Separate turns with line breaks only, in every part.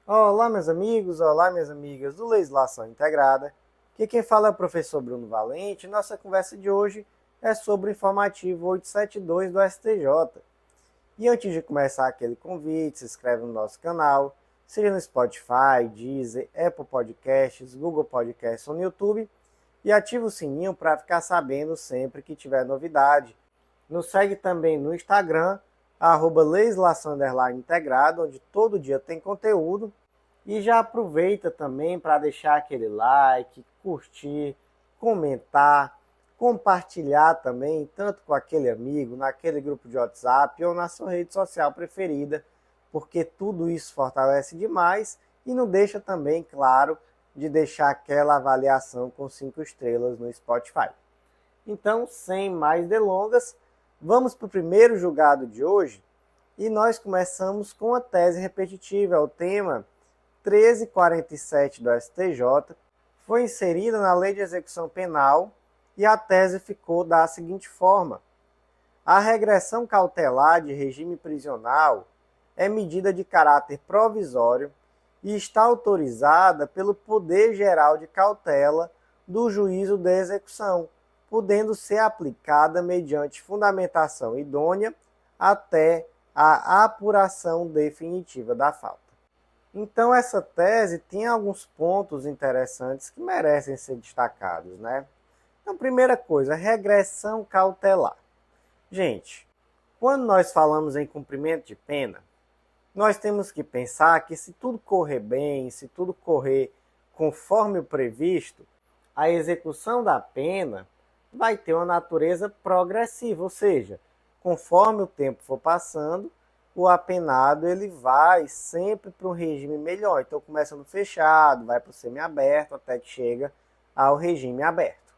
Olá, meus amigos, olá, minhas amigas do Legislação Integrada. Aqui quem fala é o professor Bruno Valente. Nossa conversa de hoje é sobre o informativo 872 do STJ. E antes de começar aquele convite, se inscreve no nosso canal, seja no Spotify, Deezer, Apple Podcasts, Google Podcasts ou no YouTube, e ativa o sininho para ficar sabendo sempre que tiver novidade. Nos segue também no Instagram, @legislação_integrada, onde todo dia tem conteúdo. E já aproveita também para deixar aquele like, curtir, comentar, compartilhar também, tanto com aquele amigo, naquele grupo de WhatsApp ou na sua rede social preferida, porque tudo isso fortalece demais e não deixa também, claro, de deixar aquela avaliação com 5 estrelas no Spotify. Então, sem mais delongas, vamos para o primeiro julgado de hoje e nós começamos com a tese repetitiva, o tema 1347 do STJ, foi inserida na Lei de Execução Penal e a tese ficou da seguinte forma: a regressão cautelar de regime prisional é medida de caráter provisório e está autorizada pelo Poder Geral de Cautela do Juízo de Execução, podendo ser aplicada mediante fundamentação idônea até a apuração definitiva da falta. Então essa tese tem alguns pontos interessantes que merecem ser destacados, né? Então, primeira coisa, regressão cautelar. Gente, quando nós falamos em cumprimento de pena, nós temos que pensar que se tudo correr bem, se tudo correr conforme o previsto, a execução da pena vai ter uma natureza progressiva, ou seja, conforme o tempo for passando, o apenado ele vai sempre para um regime melhor. Então começa no fechado, vai para o semiaberto, até que chega ao regime aberto.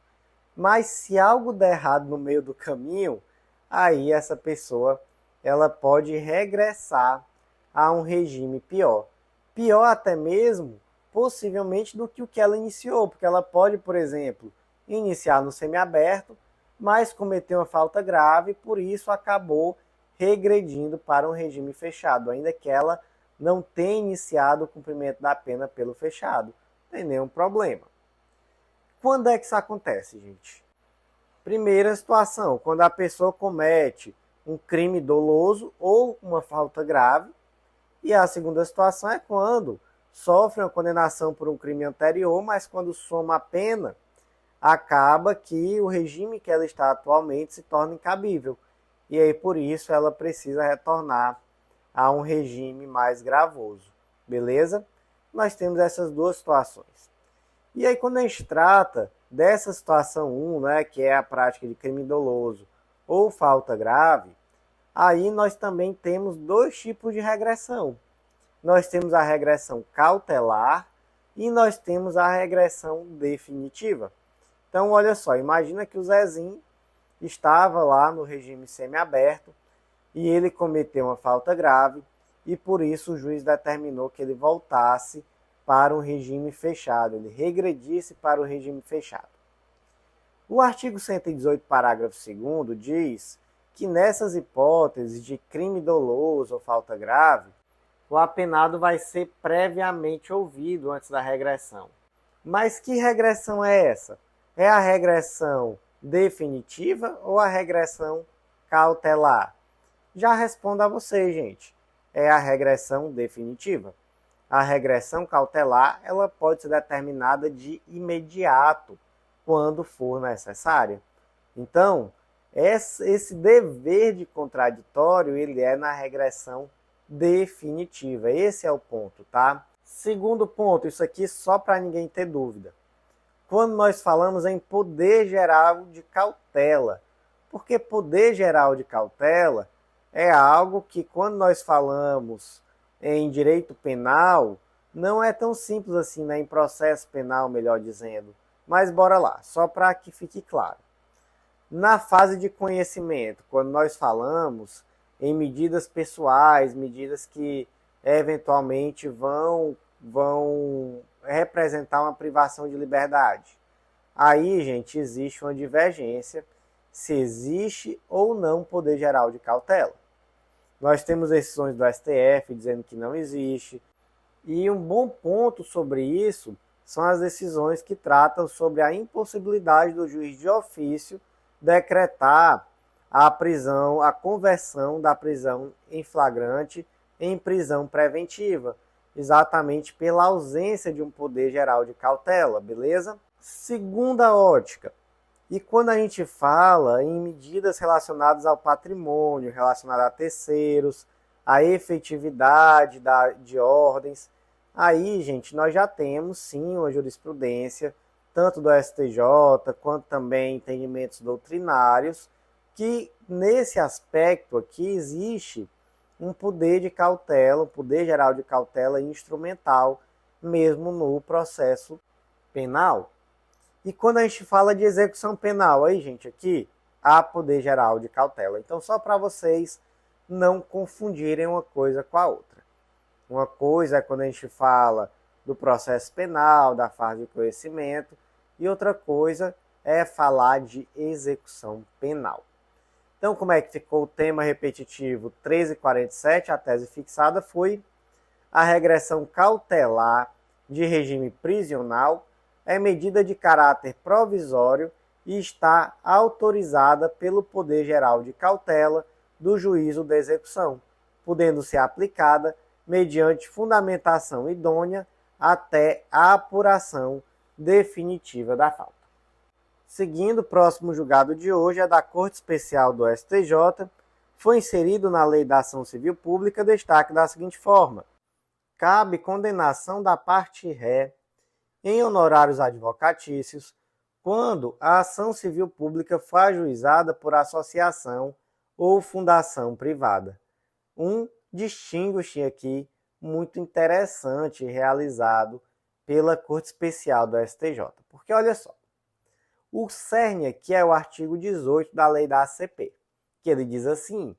Mas se algo der errado no meio do caminho, aí essa pessoa ela pode regressar a um regime pior. Pior até mesmo, possivelmente, do que o que ela iniciou, porque ela pode, por exemplo, iniciar no semiaberto, mas cometeu uma falta grave, por isso acabou regredindo para um regime fechado, ainda que ela não tenha iniciado o cumprimento da pena pelo fechado. Não tem nenhum problema. Quando é que isso acontece, gente? Primeira situação, quando a pessoa comete um crime doloso ou uma falta grave. E a segunda situação é quando sofre uma condenação por um crime anterior, mas quando soma a pena, acaba que o regime que ela está atualmente se torna incabível. E aí, por isso, ela precisa retornar a um regime mais gravoso. Beleza? Nós temos essas duas situações. E aí, quando a gente trata dessa situação 1, né, que é a prática de crime doloso ou falta grave, aí nós também temos dois tipos de regressão. Nós temos a regressão cautelar e nós temos a regressão definitiva. Então, olha só, imagina que o Zezinho estava lá no regime semiaberto e ele cometeu uma falta grave e por isso o juiz determinou que ele voltasse para um regime fechado, ele regredisse para o regime fechado. O artigo 118, parágrafo 2º, diz que nessas hipóteses de crime doloso ou falta grave, o apenado vai ser previamente ouvido antes da regressão. Mas que regressão é essa? É a regressão definitiva ou a regressão cautelar? Já respondo a vocês, gente. É a regressão definitiva. A regressão cautelar, ela pode ser determinada de imediato, quando for necessária. Então, esse dever de contraditório, ele é na regressão definitiva. Esse é o ponto, tá? Segundo ponto, isso aqui só para ninguém ter dúvida. Quando nós falamos em poder geral de cautela, porque poder geral de cautela é algo que, quando nós falamos em direito penal, não é tão simples assim, né? Em processo penal, melhor dizendo. Mas bora lá, só para que fique claro. Na fase de conhecimento, quando nós falamos em medidas pessoais, medidas que eventualmente vão representar uma privação de liberdade. Aí, gente, existe uma divergência se existe ou não poder geral de cautela. Nós temos decisões do STF dizendo que não existe, E um bom ponto sobre isso são as decisões que tratam sobre a impossibilidade do juiz de ofício decretar a prisão, a conversão da prisão em flagrante em prisão preventiva, exatamente pela ausência de um poder geral de cautela, beleza? Segunda ótica. E quando a gente fala em medidas relacionadas ao patrimônio, relacionadas a terceiros, a efetividade de ordens, aí, gente, nós já temos sim uma jurisprudência, tanto do STJ quanto também entendimentos doutrinários, que nesse aspecto aqui existe um poder de cautela, um poder geral de cautela instrumental, mesmo no processo penal. E quando a gente fala de execução penal, aí, gente, aqui há poder geral de cautela. Então, só para vocês não confundirem uma coisa com a outra. Uma coisa é quando a gente fala do processo penal, da fase de conhecimento, e outra coisa é falar de execução penal. Então, como é que ficou o tema repetitivo 1347? A tese fixada foi: a regressão cautelar de regime prisional é medida de caráter provisório e está autorizada pelo Poder Geral de Cautela do juízo da execução, podendo ser aplicada mediante fundamentação idônea até a apuração definitiva da falta. Seguindo, o próximo julgado de hoje é da Corte Especial do STJ, foi inserido na Lei da Ação Civil Pública destaque da seguinte forma: cabe condenação da parte ré em honorários advocatícios quando a ação civil pública for ajuizada por associação ou fundação privada. Um distinguish aqui muito interessante realizado pela Corte Especial do STJ. Porque olha só, o cerne aqui é o artigo 18 da Lei da ACP, que ele diz assim: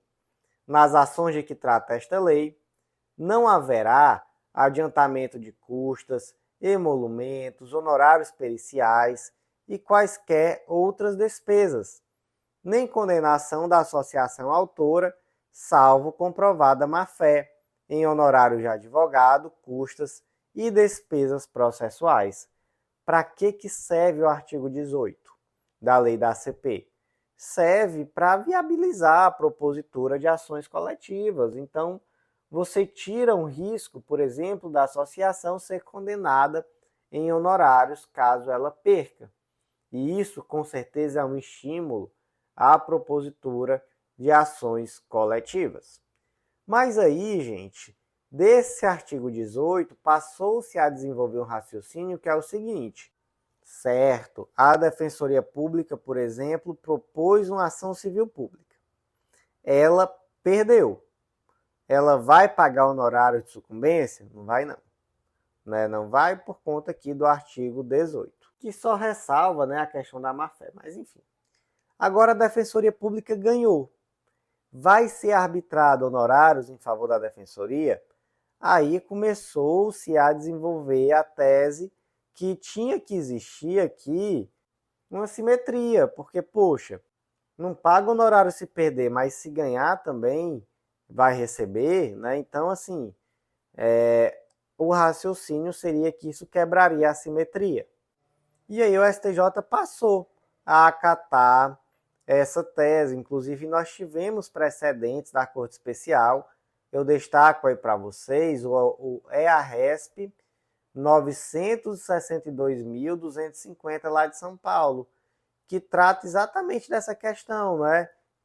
nas ações de que trata esta lei, não haverá adiantamento de custas, emolumentos, honorários periciais e quaisquer outras despesas, nem condenação da associação autora, salvo comprovada má-fé, em honorários de advogado, custas e despesas processuais. Para que serve o artigo 18 da Lei da ACP? Serve para viabilizar a propositura de ações coletivas. Então, você tira um risco, por exemplo, da associação ser condenada em honorários caso ela perca. E isso, com certeza, é um estímulo à propositura de ações coletivas. Mas aí, gente, desse artigo 18, passou-se a desenvolver um raciocínio que é o seguinte: certo, a Defensoria Pública, por exemplo, propôs uma ação civil pública. Ela perdeu. Ela vai pagar honorário de sucumbência? Não vai, não. Não vai por conta aqui do artigo 18, que só ressalva a questão da má-fé, mas enfim. Agora a Defensoria Pública ganhou. Vai ser arbitrado honorários em favor da Defensoria? Aí começou-se a desenvolver a tese que tinha que existir aqui uma simetria, porque, poxa, não paga honorário se perder, mas se ganhar também vai receber, Então, assim, o raciocínio seria que isso quebraria a simetria. E aí o STJ passou a acatar essa tese. Inclusive, nós tivemos precedentes da Corte Especial. Eu destaco aí para vocês o EARESP 962.250 lá de São Paulo, que trata exatamente dessa questão,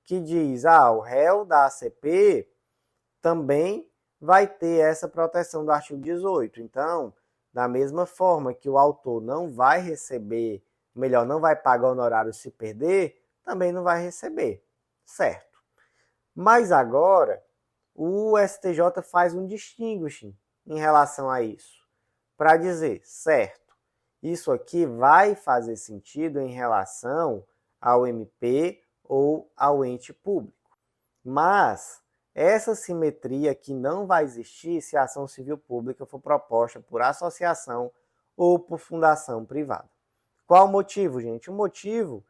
Que diz, o réu da ACP também vai ter essa proteção do artigo 18. Então, da mesma forma que o autor não vai receber, melhor, não vai pagar honorário se perder, também não vai receber, certo? Mas agora, o STJ faz um distinguishing em relação a isso, para dizer, certo, isso aqui vai fazer sentido em relação ao MP ou ao ente público, mas essa simetria aqui não vai existir se a ação civil pública for proposta por associação ou por fundação privada. Qual o motivo, gente? O motivo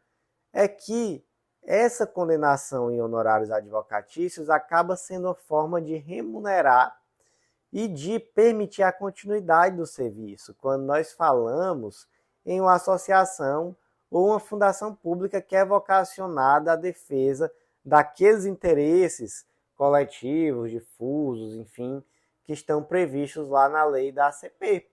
é que essa condenação em honorários advocatícios acaba sendo uma forma de remunerar e de permitir a continuidade do serviço, quando nós falamos em uma associação ou uma fundação pública que é vocacionada à defesa daqueles interesses coletivos, difusos, enfim, que estão previstos lá na lei da ACP.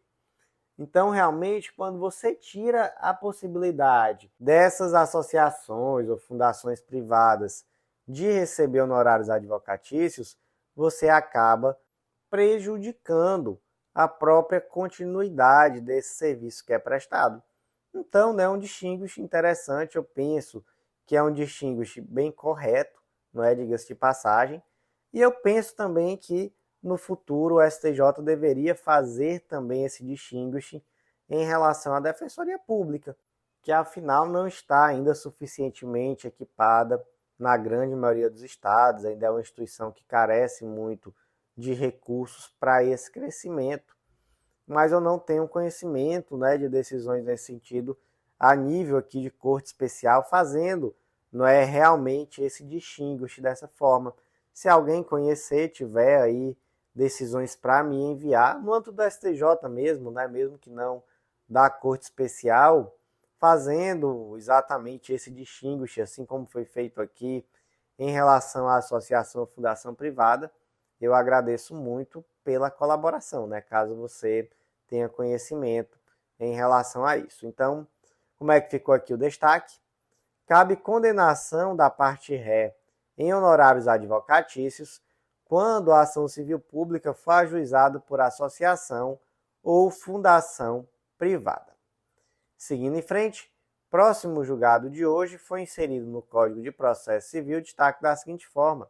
Então, realmente, quando você tira a possibilidade dessas associações ou fundações privadas de receber honorários advocatícios, você acaba prejudicando a própria continuidade desse serviço que é prestado. Então, né, um distinguish interessante, eu penso que é um distinguish bem correto, não é, diga-se de passagem, e eu penso também que no futuro o STJ deveria fazer também esse distinguish em relação à Defensoria Pública, que afinal não está ainda suficientemente equipada na grande maioria dos estados, ainda é uma instituição que carece muito de recursos para esse crescimento, mas eu não tenho conhecimento, né, de decisões nesse sentido a nível aqui de corte especial fazendo, não é realmente esse distinguish dessa forma. Se alguém conhecer, tiver aí decisões para me enviar, no âmbito do STJ mesmo, né, mesmo que não da corte especial, fazendo exatamente esse distinguish, assim como foi feito aqui em relação à associação ou fundação privada, eu agradeço muito pela colaboração, né? Caso você tenha conhecimento em relação a isso. Então, como é que ficou aqui o destaque? Cabe condenação da parte ré em honorários advocatícios quando a ação civil pública for ajuizada por associação ou fundação privada. Seguindo em frente, próximo julgado de hoje foi inserido no Código de Processo Civil destaque da seguinte forma: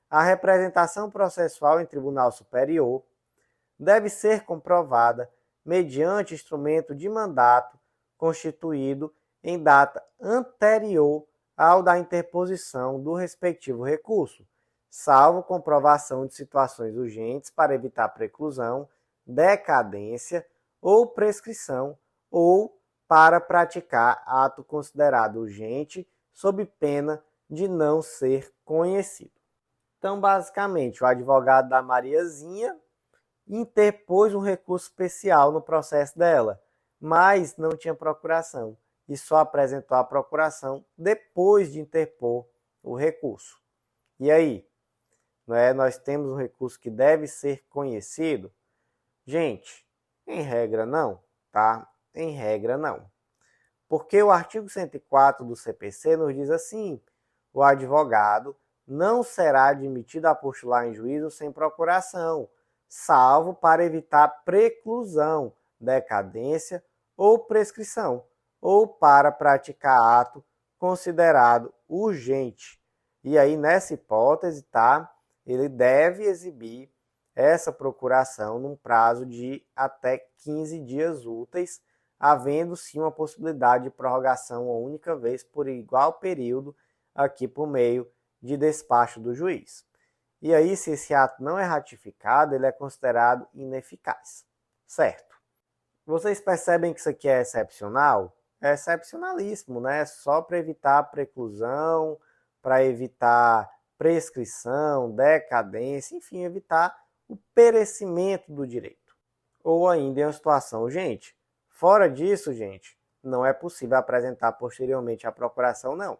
a representação processual em tribunal superior deve ser comprovada mediante instrumento de mandato constituído em data anterior ao da interposição do respectivo recurso, salvo comprovação de situações urgentes para evitar preclusão, decadência ou prescrição, ou para praticar ato considerado urgente sob pena de não ser conhecido. Então, basicamente, o advogado da Mariazinha interpôs um recurso especial no processo dela, mas não tinha procuração e só apresentou a procuração depois de interpor o recurso. E aí? Não é? Nós temos um recurso que deve ser conhecido? Gente, em regra não, tá? Em regra não. Porque o artigo 104 do CPC nos diz assim: o advogado não será admitido a postular em juízo sem procuração, salvo para evitar preclusão, decadência ou prescrição, ou para praticar ato considerado urgente. E aí, nessa hipótese, tá? Ele deve exibir essa procuração num prazo de até 15 dias úteis, havendo sim uma possibilidade de prorrogação uma única vez por igual período, aqui por meio de despacho do juiz. E aí, se esse ato não é ratificado, ele é considerado ineficaz, certo? Vocês percebem que isso aqui é excepcional? É excepcionalíssimo, né? Só para evitar preclusão, para evitar prescrição, decadência, enfim, evitar o perecimento do direito. Ou ainda em uma situação urgente. Fora disso, gente, não é possível apresentar posteriormente a procuração, não.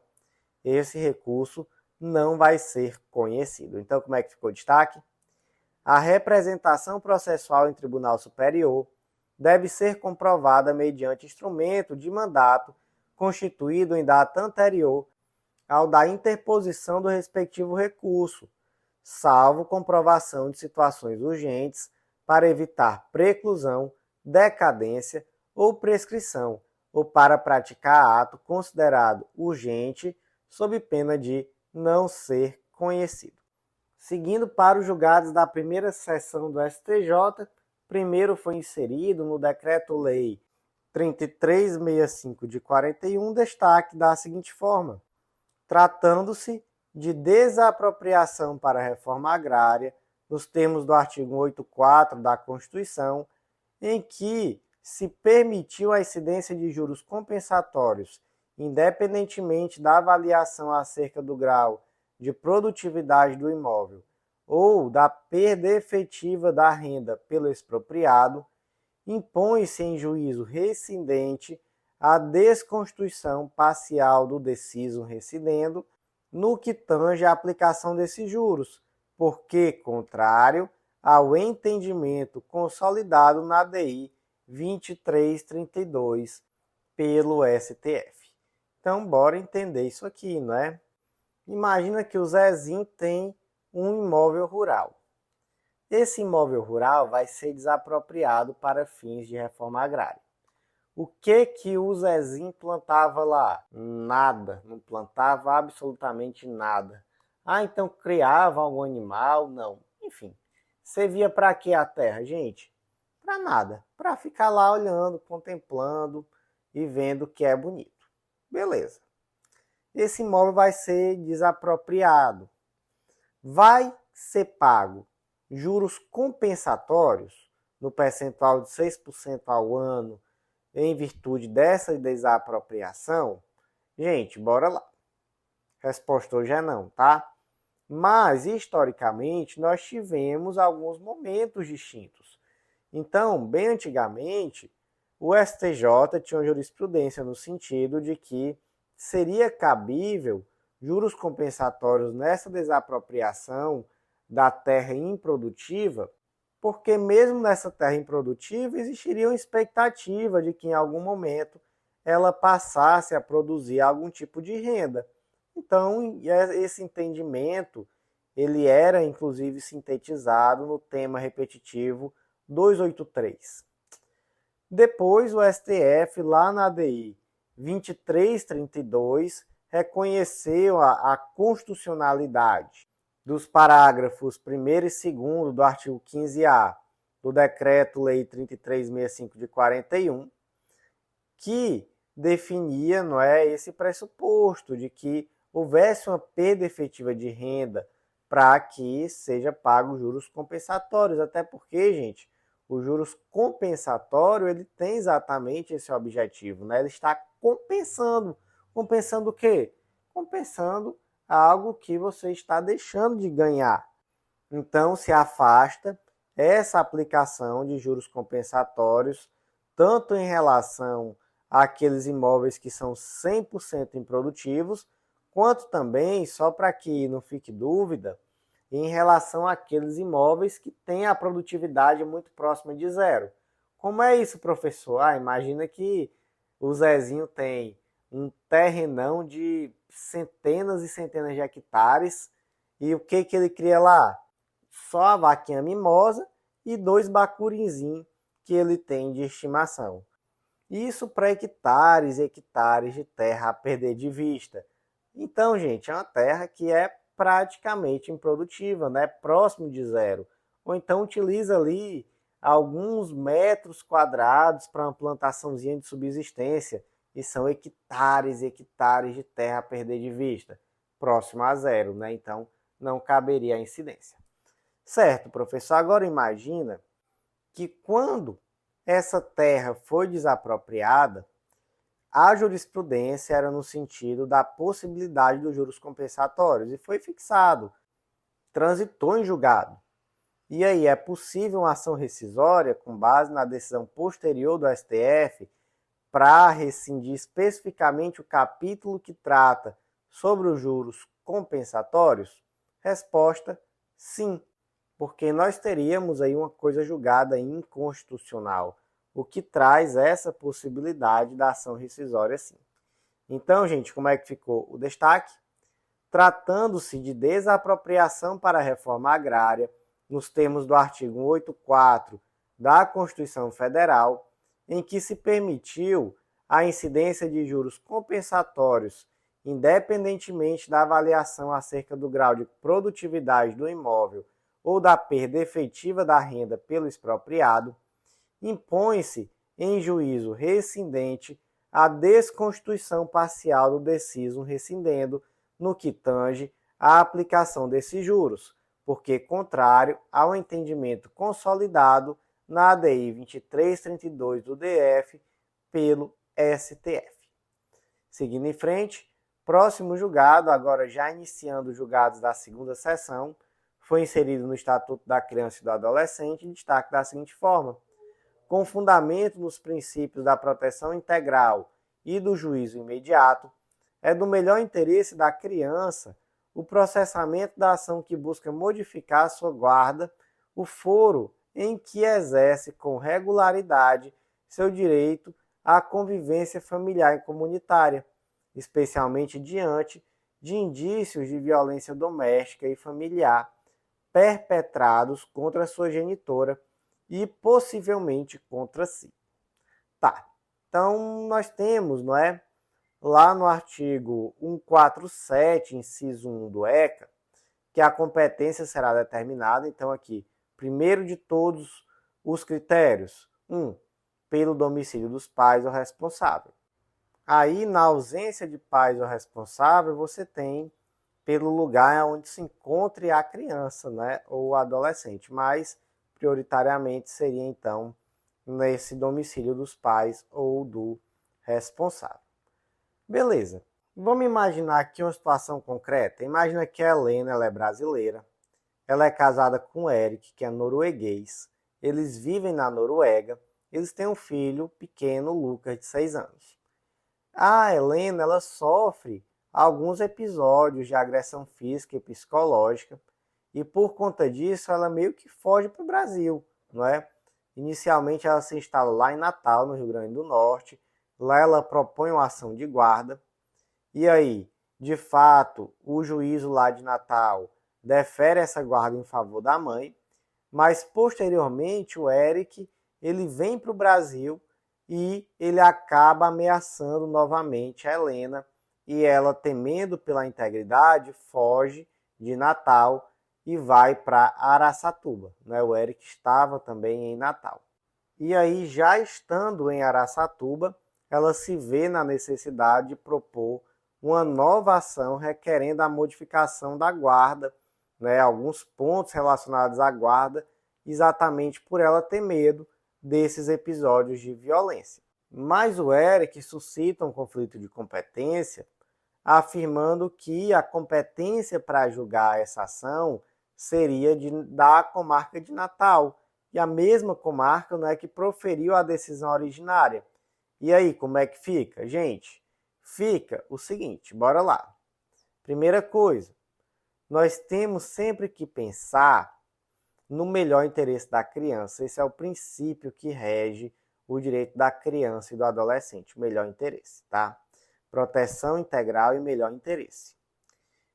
Esse recurso não vai ser conhecido. Então, como é que ficou o destaque? A representação processual em tribunal superior deve ser comprovada mediante instrumento de mandato constituído em data anterior ao da interposição do respectivo recurso, salvo comprovação de situações urgentes para evitar preclusão, decadência ou prescrição, ou para praticar ato considerado urgente sob pena de não ser conhecido. Seguindo para os julgados da primeira sessão do STJ, primeiro foi inserido no Decreto-Lei 3365 de 41, destaque da seguinte forma: tratando-se de desapropriação para a reforma agrária, nos termos do artigo 184 da Constituição, em que se permitiu a incidência de juros compensatórios, independentemente da avaliação acerca do grau de produtividade do imóvel, ou da perda efetiva da renda pelo expropriado, impõe-se em juízo rescindente a desconstituição parcial do deciso recidendo no que tange à aplicação desses juros, porque contrário ao entendimento consolidado na DI 2332 pelo STF. Então, bora entender isso aqui, não é? Imagina que o Zezinho tem um imóvel rural. Esse imóvel rural vai ser desapropriado para fins de reforma agrária. O que o Zezinho plantava lá? Nada, não plantava absolutamente nada. Ah, então criava algum animal? Não. Enfim, servia para quê a terra, gente? Para nada, para ficar lá olhando, contemplando e vendo que é bonito. Beleza. Esse imóvel vai ser desapropriado. Vai ser pago juros compensatórios no percentual de 6% ao ano em virtude dessa desapropriação? Gente, bora lá. Resposta hoje é não, tá? Mas, historicamente, nós tivemos alguns momentos distintos. Então, bem antigamente, o STJ tinha uma jurisprudência no sentido de que seria cabível juros compensatórios nessa desapropriação da terra improdutiva, porque mesmo nessa terra improdutiva existiria uma expectativa de que em algum momento ela passasse a produzir algum tipo de renda. Então, esse entendimento ele era inclusive sintetizado no tema repetitivo 283. Depois o STF, lá na ADI 2332, reconheceu a constitucionalidade dos parágrafos 1º e 2º do artigo 15A do Decreto-Lei 3365 de 41, que definia, não é, esse pressuposto de que houvesse uma perda efetiva de renda para que seja pago juros compensatórios, até porque, gente, o juros compensatório ele tem exatamente esse objetivo, né? Ele está compensando. Compensando o quê? Compensando algo que você está deixando de ganhar. Então, se afasta essa aplicação de juros compensatórios, tanto em relação àqueles imóveis que são 100% improdutivos, quanto também, só para que não fique dúvida, em relação àqueles imóveis que têm a produtividade muito próxima de zero. Como é isso, professor? Imagina que o Zezinho tem um terrenão de centenas e centenas de hectares e o que ele cria lá? Só a vaquinha mimosa e 2 bacurinzinhos que ele tem de estimação. Isso para hectares e hectares de terra a perder de vista. Então, gente, é uma terra que é praticamente improdutiva, né? Próximo de zero. Ou então utiliza ali alguns metros quadrados para uma plantaçãozinha de subsistência e são hectares e hectares de terra a perder de vista, próximo a zero, né? Então não caberia a incidência. Certo, professor, agora imagina que quando essa terra foi desapropriada, a jurisprudência era no sentido da possibilidade dos juros compensatórios e foi fixado, transitou em julgado. E aí, é possível uma ação rescisória com base na decisão posterior do STF para rescindir especificamente o capítulo que trata sobre os juros compensatórios? Resposta: sim, porque nós teríamos aí uma coisa julgada inconstitucional, o que traz essa possibilidade da ação rescisória sim. Então, gente, como é que ficou o destaque? Tratando-se de desapropriação para a reforma agrária, nos termos do artigo 184 da Constituição Federal, em que se permitiu a incidência de juros compensatórios, independentemente da avaliação acerca do grau de produtividade do imóvel ou da perda efetiva da renda pelo expropriado, impõe-se em juízo rescindente a desconstituição parcial do deciso rescindendo no que tange à aplicação desses juros, porque contrário ao entendimento consolidado na ADI 2332 do DF pelo STF. Seguindo em frente, próximo julgado, agora já iniciando os julgados da segunda sessão, foi inserido no Estatuto da Criança e do Adolescente e destaca da seguinte forma: com fundamento nos princípios da proteção integral e do juízo imediato, é do melhor interesse da criança o processamento da ação que busca modificar sua guarda, o foro em que exerce com regularidade seu direito à convivência familiar e comunitária, especialmente diante de indícios de violência doméstica e familiar perpetrados contra sua genitora e possivelmente contra si. Tá, então nós temos, não é, lá no artigo 147, inciso 1 do ECA, que a competência será determinada, então aqui, primeiro de todos os critérios, 1, pelo domicílio dos pais ou responsável. Aí, na ausência de pais ou responsável, você tem pelo lugar onde se encontre a criança, né, ou o adolescente, mas prioritariamente seria então nesse domicílio dos pais ou do responsável. Beleza. Vamos imaginar aqui uma situação concreta. Imagina que a Helena, ela é brasileira, ela é casada com o Eric, que é norueguês, eles vivem na Noruega, eles têm um filho pequeno, Lucas, de 6 anos. A Helena, ela sofre alguns episódios de agressão física e psicológica, e por conta disso ela meio que foge para o Brasil, não é? Inicialmente ela se instala lá em Natal, no Rio Grande do Norte, lá ela propõe uma ação de guarda, e aí, de fato, o juízo lá de Natal defere essa guarda em favor da mãe, mas posteriormente o Eric, ele vem para o Brasil e ele acaba ameaçando novamente a Helena, e ela, temendo pela integridade, foge de Natal e vai para Araçatuba, né? O Eric estava também em Natal. E aí, já estando em Araçatuba, ela se vê na necessidade de propor uma nova ação requerendo a modificação da guarda, né? Alguns pontos relacionados à guarda, exatamente por ela ter medo desses episódios de violência. Mas o Eric suscita um conflito de competência, afirmando que a competência para julgar essa ação seria da comarca de Natal, e a mesma comarca não é que proferiu a decisão originária. E aí, como é que fica? Gente, fica o seguinte, bora lá. Primeira coisa, nós temos sempre que pensar no melhor interesse da criança. Esse é o princípio que rege o direito da criança e do adolescente, o melhor interesse, tá? Proteção integral e melhor interesse.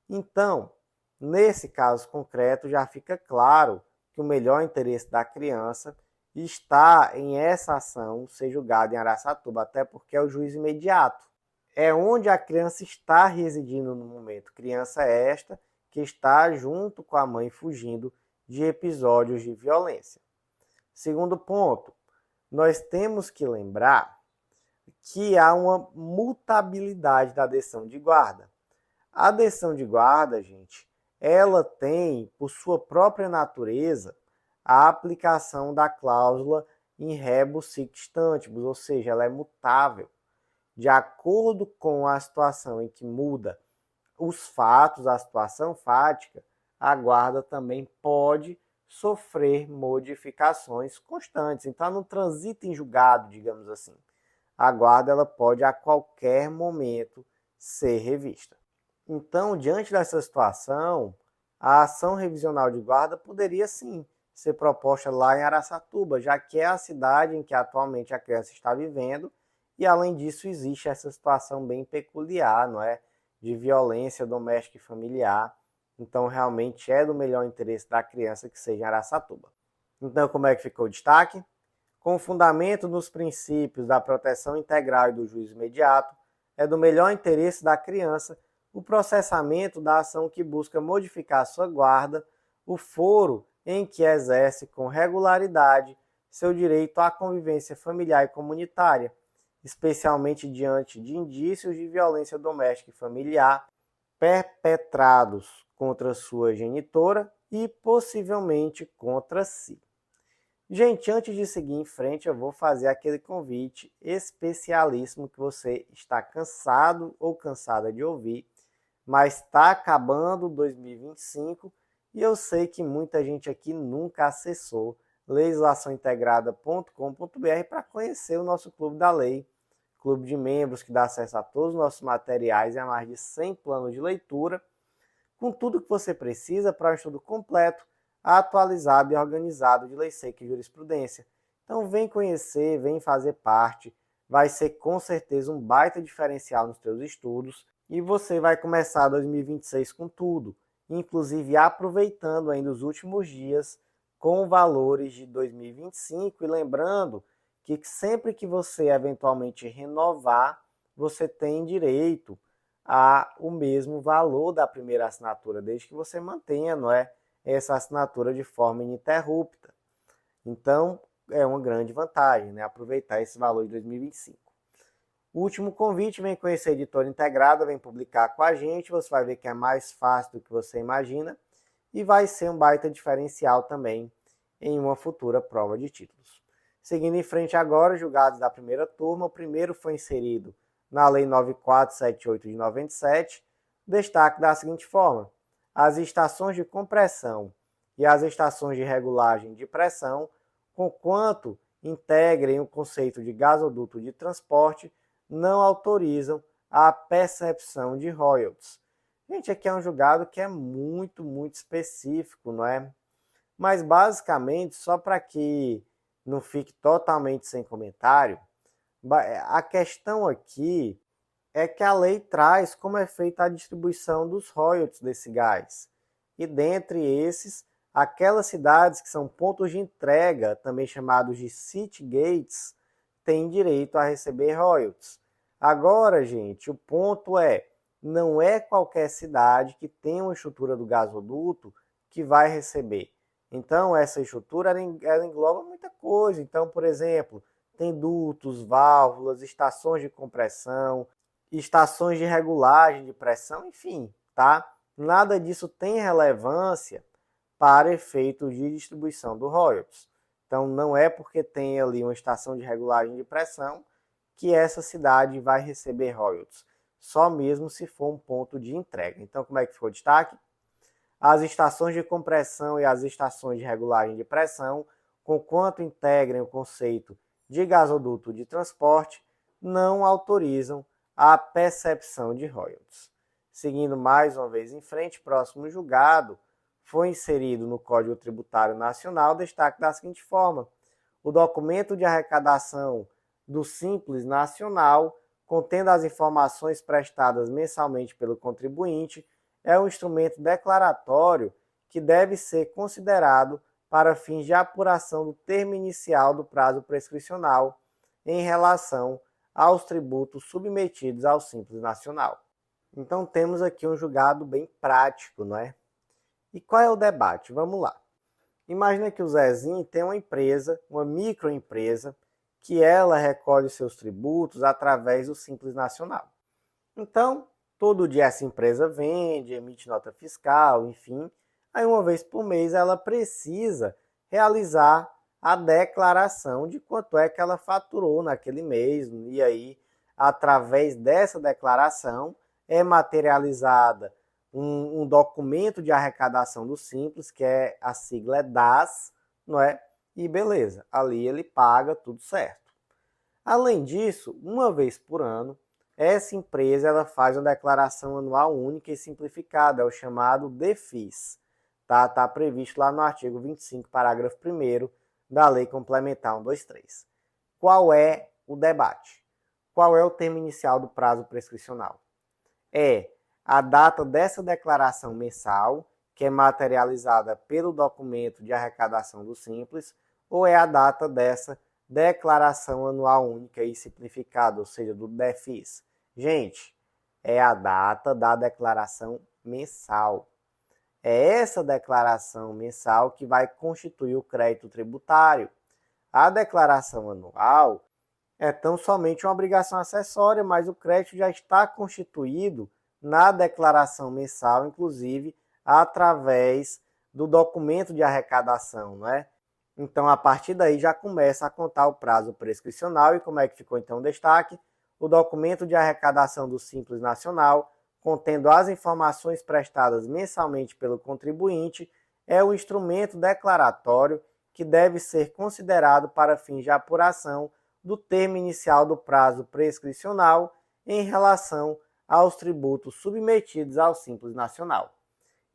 Então, nesse caso concreto, já fica claro que o melhor interesse da criança está em essa ação ser julgada em Araçatuba, até porque é o juízo imediato. É onde a criança está residindo no momento. Criança esta que está junto com a mãe fugindo de episódios de violência. Segundo ponto, nós temos que lembrar que há uma mutabilidade da decisão de guarda. A decisão de guarda, gente, ela tem, por sua própria natureza, a aplicação da cláusula in rebus sic stantibus, ou seja, ela é mutável. De acordo com a situação em que muda os fatos, a situação fática, a guarda também pode sofrer modificações constantes. Então, não transita em julgado, digamos assim. A guarda ela pode a qualquer momento ser revista. Então, diante dessa situação, a ação revisional de guarda poderia sim ser proposta lá em Araçatuba, já que é a cidade em que atualmente a criança está vivendo, e além disso existe essa situação bem peculiar, não é? De violência doméstica e familiar. Então, realmente é do melhor interesse da criança que seja em Araçatuba. Então, como é que ficou o destaque? Com fundamento nos princípios da proteção integral e do juízo imediato, é do melhor interesse da criança o processamento da ação que busca modificar sua guarda, o foro em que exerce com regularidade seu direito à convivência familiar e comunitária, especialmente diante de indícios de violência doméstica e familiar perpetrados contra sua genitora e possivelmente contra si. Gente, antes de seguir em frente, eu vou fazer aquele convite especialíssimo que você está cansado ou cansada de ouvir, mas está acabando 2025 E eu sei que muita gente aqui nunca acessou legislaçãointegrada.com.br para conhecer o nosso Clube da Lei, clube de membros que dá acesso a todos os nossos materiais e a mais de 100 planos de leitura, com tudo que você precisa para um estudo completo, atualizado e organizado de lei seca e jurisprudência. Então vem conhecer, vem fazer parte, vai ser com certeza um baita diferencial nos seus estudos e você vai começar 2026 com tudo, inclusive aproveitando ainda os últimos dias com valores de 2025 e lembrando que sempre que você eventualmente renovar, você tem direito a o mesmo valor da primeira assinatura, desde que você mantenha, não é, essa assinatura de forma ininterrupta. Então, é uma grande vantagem, né, aproveitar esse valor de 2025. O último convite, vem conhecer a Editora Integrada, vem publicar com a gente, você vai ver que é mais fácil do que você imagina e vai ser um baita diferencial também em uma futura prova de títulos. Seguindo em frente agora, julgados da primeira turma, o primeiro foi inserido na Lei 9478 de 97, destaque da seguinte forma: as estações de compressão e as estações de regulagem de pressão, conquanto integrem o conceito de gasoduto de transporte, não autorizam a percepção de royalties. Gente, aqui é um julgado que é muito específico, não é? Mas basicamente, só para que não fique totalmente sem comentário, a questão aqui é que a lei traz como é feita a distribuição dos royalties desse gás. E dentre esses, aquelas cidades que são pontos de entrega, também chamados de city gates, têm direito a receber royalties. Agora, gente, o ponto é, não é qualquer cidade que tem uma estrutura do gasoduto que vai receber. Então, essa estrutura ela engloba muita coisa. Então, por exemplo, tem dutos, válvulas, estações de compressão, estações de regulagem de pressão, enfim, tá? Nada disso tem relevância para efeitos de distribuição do royalties. Então, não é porque tem ali uma estação de regulagem de pressão que essa cidade vai receber royalties, só mesmo se for um ponto de entrega. Então, como é que ficou o destaque? As estações de compressão e as estações de regulagem de pressão, conquanto integrem o conceito de gasoduto de transporte, não autorizam a percepção de royalties. Seguindo mais uma vez em frente, próximo julgado, foi inserido no Código Tributário Nacional destaque da seguinte forma: o documento de arrecadação do Simples Nacional, contendo as informações prestadas mensalmente pelo contribuinte, é um instrumento declaratório que deve ser considerado para fins de apuração do termo inicial do prazo prescricional em relação aos tributos submetidos ao Simples Nacional. Então temos aqui um julgado bem prático, não é? E qual é o debate? Vamos lá. Imagina que o Zezinho tem uma empresa, uma microempresa, que ela recolhe seus tributos através do Simples Nacional. Então, todo dia essa empresa vende, emite nota fiscal, enfim. Aí uma vez por mês ela precisa realizar a declaração de quanto é que ela faturou naquele mês. E aí, através dessa declaração, é materializada um documento de arrecadação do Simples, que é a sigla é DAS, não é? E beleza, ali ele paga tudo certo. Além disso, uma vez por ano, essa empresa ela faz uma declaração anual única e simplificada, é o chamado DEFIS. Tá previsto lá no artigo 25, parágrafo 1º da Lei Complementar 123. Qual é o debate? Qual é o termo inicial do prazo prescricional? É a data dessa declaração mensal, que é materializada pelo documento de arrecadação do Simples, ou é a data dessa declaração anual única e simplificada, ou seja, do DEFIS? Gente, é a data da declaração mensal. É essa declaração mensal que vai constituir o crédito tributário. A declaração anual é tão somente uma obrigação acessória, mas o crédito já está constituído na declaração mensal, inclusive através do documento de arrecadação, não é? Então, a partir daí já começa a contar o prazo prescricional. E como é que ficou então o destaque? O documento de arrecadação do Simples Nacional, contendo as informações prestadas mensalmente pelo contribuinte, é o instrumento declaratório que deve ser considerado para fins de apuração do termo inicial do prazo prescricional em relação aos tributos submetidos ao Simples Nacional.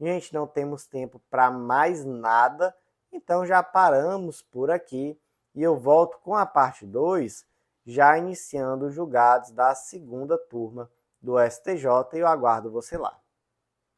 Gente, não temos tempo para mais nada, então já paramos por aqui e eu volto com a parte 2, já iniciando os julgados da segunda turma do STJ e eu aguardo você lá.